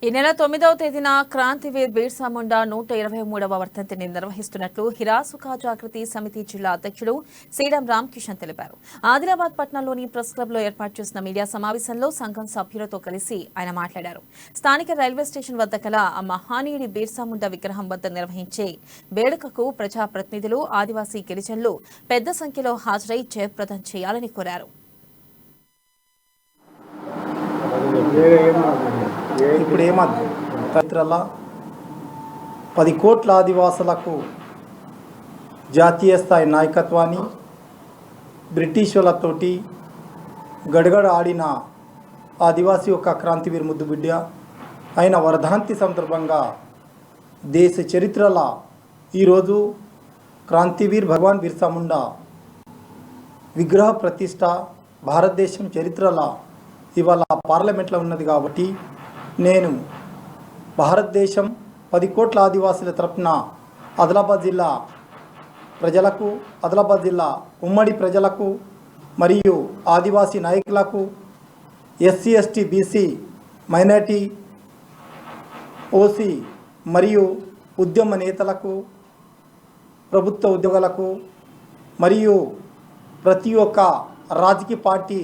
ఈ నెల 9వ తేదీన క్రాంతివీర్ బిర్సా ముండా 123వ వర్ధంతిని నిర్వహిస్తున్నట్లు హిరాసుకా జాగృతి సమితి జిల్లా అధ్యక్షుడు సీడం రామకిషన్ తెలిపారు. ఆదిలాబాద్ పట్టణంలోని ప్రెస్ క్లబ్ లో ఏర్పాటు చేసిన మీడియా సమావేశంలో సంఘం సభ్యులతో కలిసి ఆయన మాట్లాడారు. స్థానిక రైల్వే స్టేషన్ వద్ద గల మహానీయుడి బిర్సా ముండా విగ్రహం వద్ద నిర్వహించే వేడుకకు ప్రజాప్రతినిధులు, ఆదివాసీ గిరిజనులు పెద్ద సంఖ్యలో హాజరై జయప్రదం చేయాలని కోరారు. ఇప్పుడు ఏమద్దు చరిత్రలో 10 కోట్ల ఆదివాసులకు జాతీయ స్థాయి నాయకత్వాన్ని బ్రిటిష్ వాళ్ళతోటి గడగడ ఆడిన ఆదివాసీ యొక్క క్రాంతివీర్ ముద్దుబిడ్డ అయిన వర్ధంతి సందర్భంగా దేశ చరిత్రలో ఈరోజు క్రాంతివీర్ భగవాన్ బిర్సా ముండా విగ్రహ ప్రతిష్ట భారతదేశం చరిత్రలో ఇవాళ పార్లమెంట్లో ఉన్నది. కాబట్టి నేను భారతదేశం 10 కోట్ల ఆదివాసుల తరపున ఆదిలాబాద్ జిల్లా ప్రజలకు, ఆదిలాబాద్ జిల్లా ఉమ్మడి ప్రజలకు మరియు ఆదివాసీ నాయకులకు, SC ST BC minority OC మరియు ఉద్యమ నేతలకు, ప్రభుత్వ ఉద్యోగులకు మరియు ప్రతి ఒక్క రాజకీయ పార్టీ